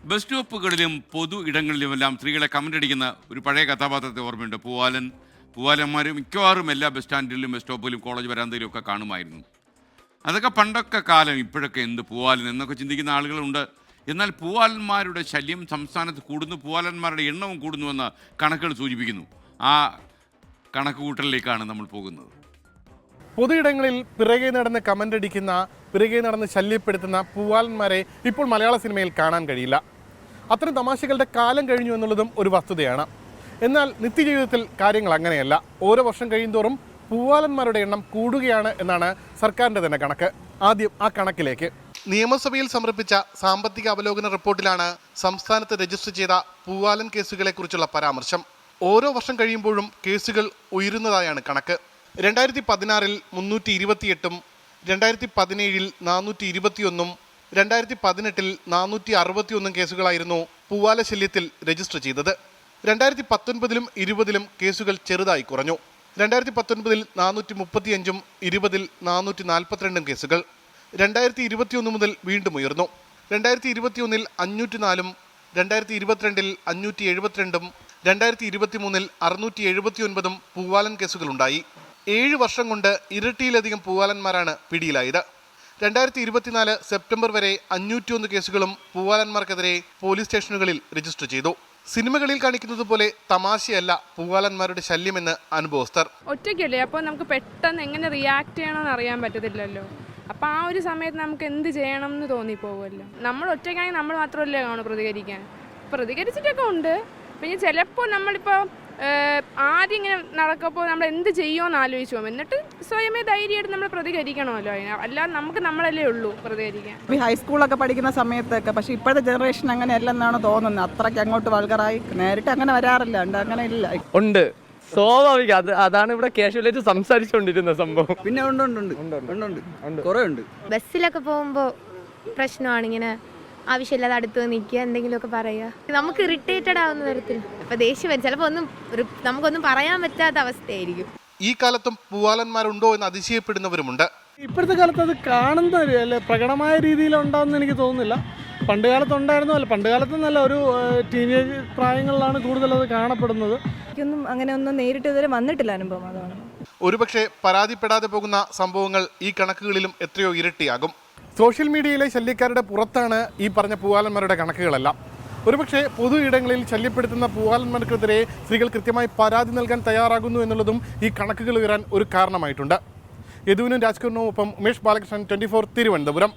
Bus സ്റ്റോപ്പുകളിലും പൊതു ഇടങ്ങളിലുമെല്ലാം സ്ത്രീകളെ കമൻ്റടിക്കുന്ന ഒരു പഴയ കഥാപാത്രത്തെ ഓർമ്മയുണ്ട്. പൂവാലന്മാർ മിക്കവാറും എല്ലാ ബസ് സ്റ്റാൻഡിലും ബസ് സ്റ്റോപ്പിലും കോളേജ് വരാന്തയിലും ഒക്കെ കാണുമായിരുന്നു. അതൊക്കെ പണ്ടൊക്കെ കാലം, ഇപ്പോഴൊക്കെ എന്ത് പൂവാലൻ എന്നൊക്കെ ചിന്തിക്കുന്ന ആളുകളുണ്ട്. എന്നാൽ പൂവാലന്മാരുടെ ശല്യം സംസ്ഥാനത്ത് കൂടുന്നു, പൂവാലന്മാരുടെ എണ്ണവും കൂടുന്നുവെന്ന് കണക്കുകൾ സൂചിപ്പിക്കുന്നു. ആ കണക്ക് കൂട്ടലിലേക്കാണ് നമ്മൾ പോകുന്നത്. പൊതുയിടങ്ങളിൽ പിറകെ നടന്ന് കമൻ്റടിക്കുന്ന, പിറകെ നടന്ന് ശല്യപ്പെടുത്തുന്ന പൂവാലന്മാരെ ഇപ്പോൾ മലയാള സിനിമയിൽ കാണാൻ കഴിയില്ല. അത്തരം തമാശകളുടെ കാലം കഴിഞ്ഞു എന്നുള്ളതും ഒരു വസ്തുതയാണ്. എന്നാൽ നിത്യജീവിതത്തിൽ കാര്യങ്ങൾ അങ്ങനെയല്ല. ഓരോ വർഷം കഴിയുന്തോറും പൂവാലന്മാരുടെ എണ്ണം കൂടുകയാണ് എന്നാണ് സർക്കാരിൻ്റെ തന്നെ കണക്ക്. ആദ്യം ആ കണക്കിലേക്ക്. നിയമസഭയിൽ സമർപ്പിച്ച സാമ്പത്തിക അവലോകന റിപ്പോർട്ടിലാണ് സംസ്ഥാനത്ത് രജിസ്റ്റർ ചെയ്ത പൂവാലൻ കേസുകളെക്കുറിച്ചുള്ള പരാമർശം. ഓരോ വർഷം കഴിയുമ്പോഴും കേസുകൾ ഉയരുന്നതായാണ് കണക്ക്. 2016 328, 2017 421, 2018 461 കേസുകളായിരുന്നു പൂവാല ശല്യത്തിൽ രജിസ്റ്റർ ചെയ്തത്. 2019 20 കേസുകൾ ചെറുതായി കുറഞ്ഞു. 2019 435, 20 442 കേസുകൾ. 2021 മുതൽ വീണ്ടും ഉയർന്നു. 2021 504, 2022 572, 2023 679 പൂവാലൻ കേസുകളുണ്ടായി. 7 വർഷം കൊണ്ട് ഇരട്ടിയിലധികം പൂവാലന്മാരാണ് പിടിയിലായത്. 2024 സെപ്റ്റംബർ വരെ 501 കേസുകളും പൂവാലന്മാർക്കെതിരെ പോലീസ് സ്റ്റേഷനുകളിൽ രജിസ്റ്റർ ചെയ്തു. സിനിമകളിൽ കാണിക്കുന്നത് പോലെ തമാശയല്ല പൂവാലന്മാരുടെ ശല്യമെന്ന് അനുഭവസ്ഥർ. ഒറ്റയ്ക്കല്ലേ, അപ്പോൾ നമുക്ക് പെട്ടെന്ന് എങ്ങനെ റിയാക്ട് ചെയ്യണമെന്ന് അറിയാൻ പറ്റത്തില്ലല്ലോ. അപ്പോൾ ആ ഒരു സമയത്ത് നമുക്ക് എന്ത് ചെയ്യണം എന്ന് തോന്നിപ്പോകുമല്ലോ. നമ്മൾ ഒറ്റയ്ക്കാണെങ്കിൽ നമ്മൾ മാത്രമല്ലേ കാണും പ്രതികരിച്ചിട്ടൊക്കെ ഉണ്ട്. പിന്നെ ചിലപ്പോൾ നമ്മളിപ്പോൾ ആദ്യം ഇങ്ങനെ നടക്കുമ്പോൾ നമ്മൾ എന്ത് ചെയ്യുമെന്ന് ആലോചിച്ച് പോകും. എന്നിട്ട് സ്വയമേ ധൈര്യമായിട്ട് നമ്മൾ പ്രതികരിക്കണമല്ലോ. അല്ലാതെ നമുക്ക് നമ്മളല്ലേ ഉള്ളൂ പ്രതികരിക്കാൻ. ഹൈസ്കൂളൊക്കെ പഠിക്കുന്ന സമയത്തൊക്കെ, പക്ഷേ ഇപ്പോഴത്തെ ജനറേഷൻ അങ്ങനെയല്ലെന്നാണ് തോന്നുന്നത്. അത്രയ്ക്ക് അങ്ങോട്ട് വൾഗറായി നേരിട്ട് അങ്ങനെ വരാറില്ല. അങ്ങനെ ഇല്ല. ഉണ്ട്, സ്വാഭാവികം. അതാണ് ഇവിടെ കാഷ്വലായിട്ട് സംസാരിച്ചുകൊണ്ടിരുന്ന സംഭവം. പിന്നെ കുറേ ഉണ്ട്. ബസ്സിലൊക്കെ പോകുമ്പോൾ പ്രശ്നമാണ് ഇങ്ങനെ ആവശ്യമില്ലാതെ അടുത്ത് നിൽക്കുക, എന്തെങ്കിലുമൊക്കെ പറയുക. നമുക്ക് ഇറിറ്റേറ്റഡ് ആവുന്ന തരത്തിൽ ഇപ്പം ദേഷ്യം വരും. ചിലപ്പോൾ നമുക്കൊന്നും പറയാൻ പറ്റാത്ത അവസ്ഥയായിരിക്കും. ഈ കാലത്തും പൂവാലന്മാരുണ്ടോ എന്ന് അതിശയപ്പെടുന്നവരുമുണ്ട്. ഇപ്പോഴത്തെ കാലത്ത് അത് കാണുന്ന അല്ലെ പ്രകടമായ രീതിയിൽ ഉണ്ടാവുമെന്ന് എനിക്ക് തോന്നുന്നില്ല. പണ്ട് കാലത്തുണ്ടായിരുന്നു. പണ്ട് കാലത്തൊന്നല്ല, ഒരു ടീനേജ് പ്രായങ്ങളിലാണ് കൂടുതലത് കാണപ്പെടുന്നത്. എനിക്കൊന്നും അങ്ങനെ ഒന്നും നേരിട്ട് ഇതുവരെ വന്നിട്ടില്ല അനുഭവം. അതാണ് ഒരുപക്ഷെ പരാതിപ്പെടാതെ പോകുന്ന സംഭവങ്ങൾ ഈ കണക്കുകളിലും എത്രയോ ഇരട്ടിയാകും. സോഷ്യൽ മീഡിയയിലെ ശല്യക്കാരുടെ പുറത്താണ് ഈ പറഞ്ഞ പൂവാലന്മാരുടെ കണക്കുകളെല്ലാം. ഒരുപക്ഷെ പൊതു ഇടങ്ങളിൽ ശല്യപ്പെടുത്തുന്ന പൂവാലന്മാർക്കെതിരെ സ്ത്രീകൾ കൃത്യമായി പരാതി നൽകാൻ തയ്യാറാകുന്നു എന്നുള്ളതും ഈ കണക്കുകൾ ഉയരാൻ ഒരു കാരണമായിട്ടുണ്ട്. യദുവിനും രാജ്കുമാറിനും ഒപ്പം ഉമേഷ് ബാലകൃഷ്ണൻ, 24 തിരുവനന്തപുരം.